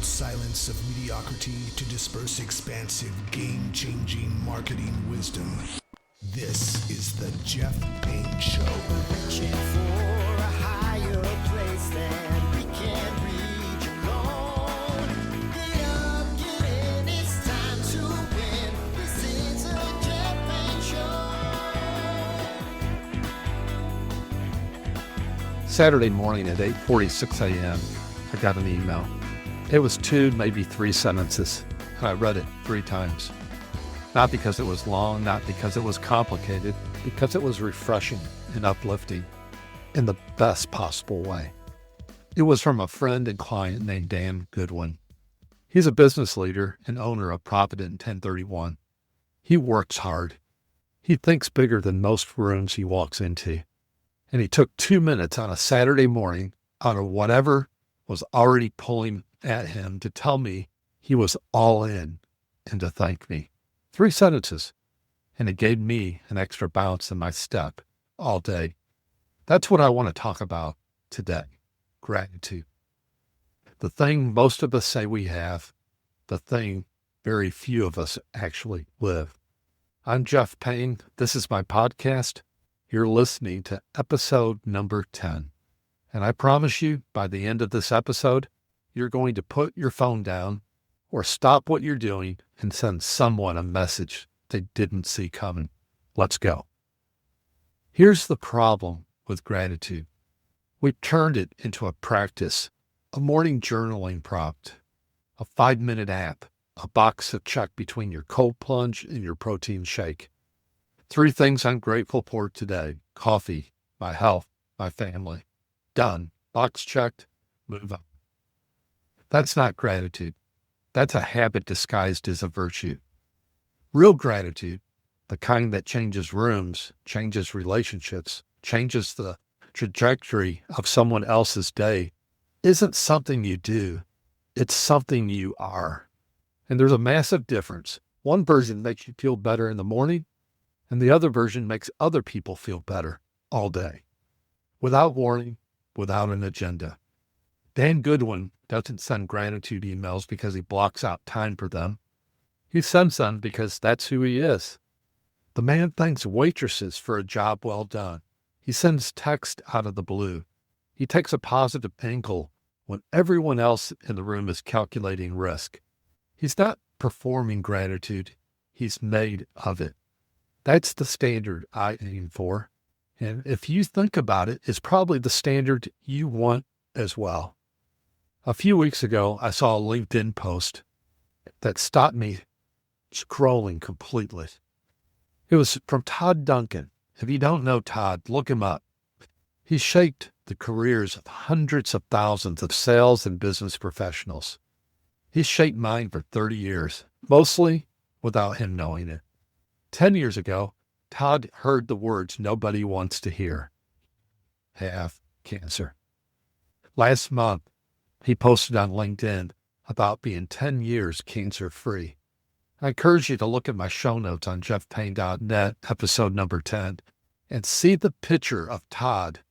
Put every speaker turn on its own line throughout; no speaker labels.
silence of mediocrity to disperse expansive, game-changing marketing wisdom. This is the Jeff Payne Show.
Reaching for a higher place than we can reach alone. Get up, get in, it's time to win. This is the Jeff Payne Show.
Saturday morning at 8:46 a.m., I got an email. It was 2, maybe 3 sentences, and I read it 3 times. Not because it was long, not because it was complicated, because it was refreshing and uplifting in the best possible way. It was from a friend and client named Dan Goodwin. He's a business leader and owner of Provident 1031. He works hard. He thinks bigger than most rooms he walks into. And he took 2 minutes on a Saturday morning out of whatever was already pulling at him to tell me he was all in and to thank me. 3 sentences, and it gave me an extra bounce in my step all day. That's what I want to talk about today, gratitude. The thing most of us say we have, the thing very few of us actually live. I'm Jeff Payne. This is my podcast. You're listening to episode number 10. And I promise you, by the end of this episode, you're going to put your phone down or stop what you're doing and send someone a message they didn't see coming. Let's go. Here's the problem with gratitude. We've turned it into a practice, a morning journaling prompt, a 5-minute app, a box of check between your cold plunge and your protein shake. 3 things I'm grateful for today: coffee, my health, my family. Done. Box checked. Move on. That's not gratitude. That's a habit disguised as a virtue. Real gratitude, the kind that changes rooms, changes relationships, changes the trajectory of someone else's day, isn't something you do. It's something you are. And there's a massive difference. One version makes you feel better in the morning, and the other version makes other people feel better all day. Without warning, without an agenda. Dan Goodwin doesn't send gratitude emails because he blocks out time for them. He sends them because that's who he is. The man thanks waitresses for a job well done. He sends text out of the blue. He takes a positive angle when everyone else in the room is calculating risk. He's not performing gratitude. He's made of it. That's the standard I aim for. And if you think about it, it's probably the standard you want as well. A few weeks ago, I saw a LinkedIn post that stopped me scrolling completely. It was from Todd Duncan. If you don't know Todd, look him up. He shaped the careers of hundreds of thousands of sales and business professionals. He shaped mine for 30 years, mostly without him knowing it. 10 years ago, Todd heard the words nobody wants to hear: have cancer. Last month, he posted on LinkedIn about being 10 years cancer-free. I encourage you to look at my show notes on jeffpayne.net, episode number 10, and see the picture of Todd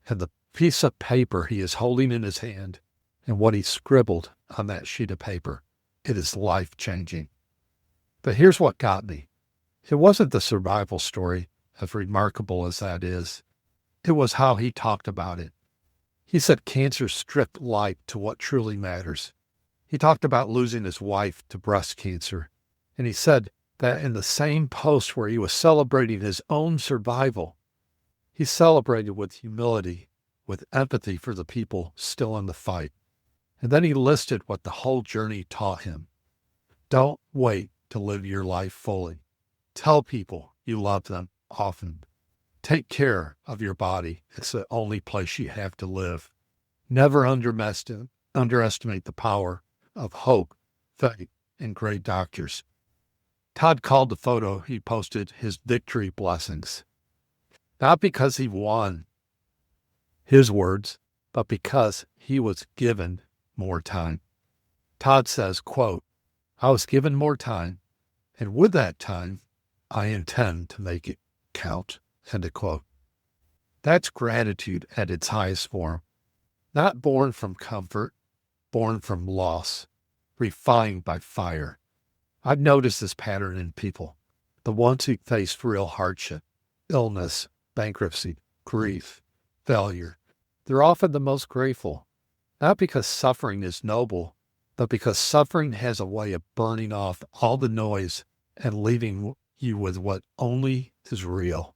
and the piece of paper he is holding in his hand and what he scribbled on that sheet of paper. It is life-changing. But here's what got me. It wasn't the survival story, as remarkable as that is. It was how he talked about it. He said cancer stripped life to what truly matters. He talked about losing his wife to breast cancer. And he said that in the same post where he was celebrating his own survival, he celebrated with humility, with empathy for the people still in the fight. And then he listed what the whole journey taught him. Don't wait to live your life fully. Tell people you love them often. Take care of your body. It's the only place you have to live. Never underestimate the power of hope, faith, and great doctors. Todd called the photo he posted his victory blessings. Not because he won, his words, but because he was given more time. Todd says, quote, I was given more time, and with that time, I intend to make it count. End of quote. That's gratitude at its highest form. Not born from comfort, born from loss. refined by fire. I've noticed this pattern in people, the ones who face real hardship, illness, bankruptcy, grief, failure. They're often the most grateful, not because suffering is noble, but because suffering has a way of burning off all the noise and leaving you with what only is real.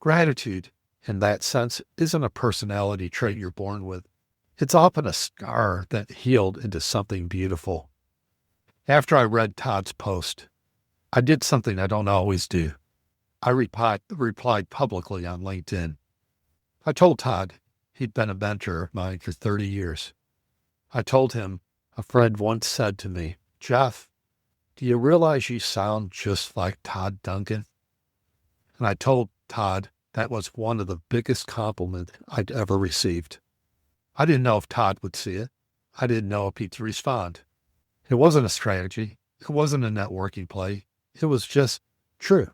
Gratitude, in that sense, isn't a personality trait you're born with. It's often a scar that healed into something beautiful. After I read Todd's post, I did something I don't always do. I replied publicly on LinkedIn. I told Todd he'd been a mentor of mine for 30 years. I told him a friend once said to me, "Jeff, do you realize you sound just like Todd Duncan?" And I told Todd that was one of the biggest compliments I'd ever received. I didn't know if Todd would see it. I didn't know if he'd respond. It wasn't a strategy. It wasn't a networking play. It was just true.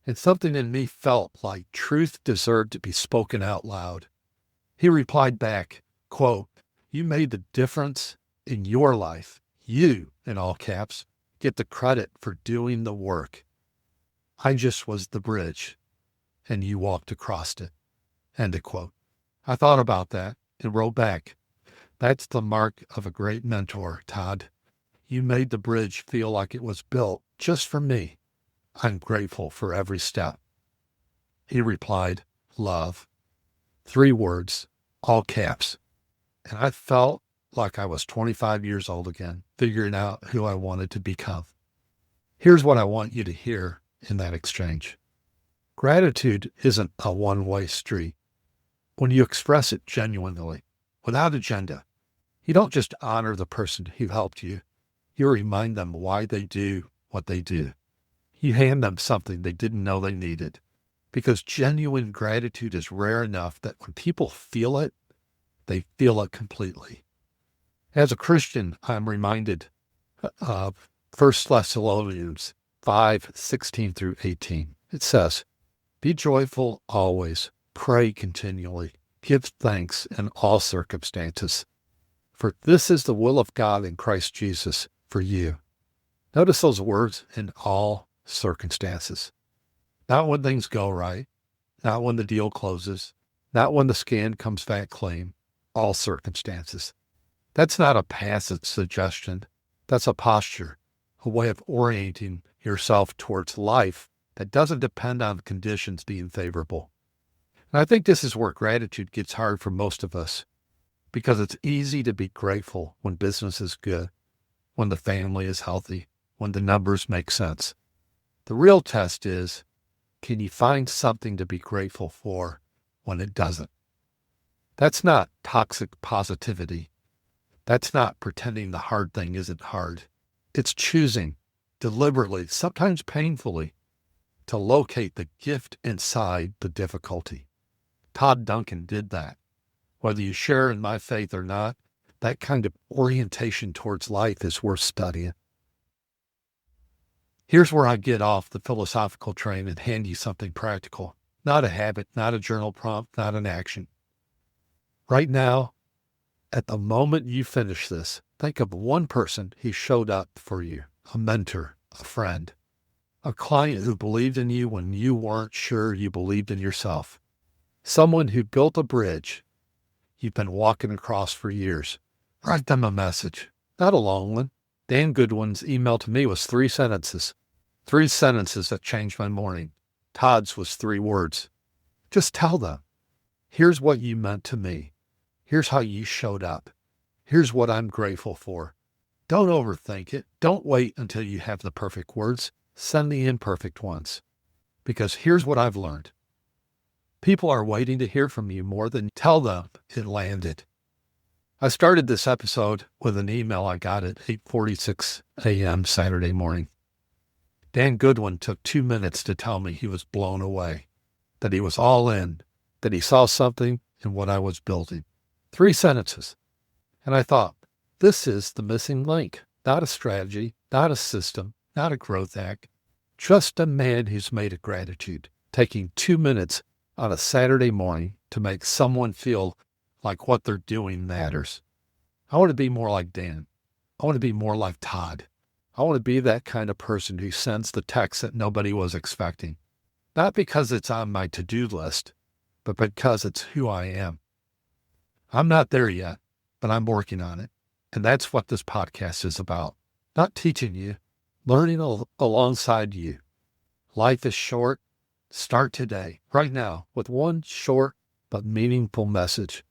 And something in me felt like truth deserved to be spoken out loud. He replied back, quote, "You made the difference in your life. You, in all caps, get the credit for doing the work. I just was the bridge, and you walked across it." End of quote. I thought about that and wrote back, "That's the mark of a great mentor, Todd. You made the bridge feel like it was built just for me. I'm grateful for every step." He replied, "Love." 3 words, all caps. And I felt like I was 25 years old again, figuring out who I wanted to become. Here's what I want you to hear in that exchange. Gratitude isn't a one-way street. When you express it genuinely, without agenda, you don't just honor the person who helped you. You remind them why they do what they do. You hand them something they didn't know they needed, because genuine gratitude is rare enough that when people feel it, they feel it completely. As a Christian, I'm reminded of 1 Thessalonians 5:16 through 18. It says, "Be joyful always, pray continually, give thanks in all circumstances, for this is the will of God in Christ Jesus for you." Notice those words, "in all circumstances." Not when things go right, not when the deal closes, not when the scan comes back clean, all circumstances. That's not a passive suggestion. That's a posture, a way of orienting yourself towards life that doesn't depend on conditions being favorable. And I think this is where gratitude gets hard for most of us, because it's easy to be grateful when business is good, when the family is healthy, when the numbers make sense. The real test is, can you find something to be grateful for when it doesn't? That's not toxic positivity. That's not pretending the hard thing isn't hard. It's choosing deliberately, sometimes painfully, to locate the gift inside the difficulty. Todd Duncan did that. Whether you share in my faith or not, that kind of orientation towards life is worth studying. Here's where I get off the philosophical train and hand you something practical. Not a habit, not a journal prompt, not an action. Right now, at the moment you finish this, think of one person who showed up for you, a mentor, a friend, a client who believed in you when you weren't sure you believed in yourself, someone who built a bridge you've been walking across for years. Write them a message, not a long one. Dan Goodwin's email to me was 3 sentences. 3 sentences that changed my morning. Todd's was 3 words. Just tell them, here's what you meant to me. Here's how you showed up. Here's what I'm grateful for. Don't overthink it. Don't wait until you have the perfect words. Send the imperfect ones. Because here's what I've learned. People are waiting to hear from you more than tell them it landed. I started this episode with an email I got at 8:46 a.m. Saturday morning. Dan Goodwin took 2 minutes to tell me he was blown away, that he was all in, that he saw something in what I was building. 3 sentences. And I thought, this is the missing link. Not a strategy, not a system, not a growth hack. Just a man who's made a gratitude, taking 2 minutes on a Saturday morning to make someone feel like what they're doing matters. I want to be more like Dan. I want to be more like Todd. I want to be that kind of person who sends the text that nobody was expecting. Not because it's on my to-do list, but because it's who I am. I'm not there yet, but I'm working on it. And that's what this podcast is about. Not teaching you, learning alongside you. Life is short. Start today, right now, with one short but meaningful message.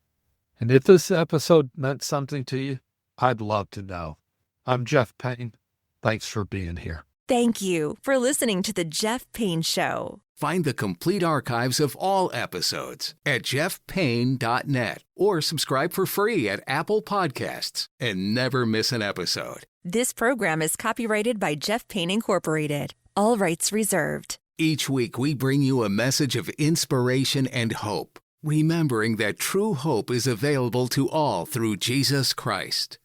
And if this episode meant something to you, I'd love to know. I'm Jeff Payne. Thanks for being here.
Thank you for listening to The Jeff Payne Show.
Find the complete archives of all episodes at jeffpayne.net or subscribe for free at Apple Podcasts and never miss an episode.
This program is copyrighted by Jeff Payne Incorporated. All rights reserved.
Each week we bring you a message of inspiration and hope, remembering that true hope is available to all through Jesus Christ.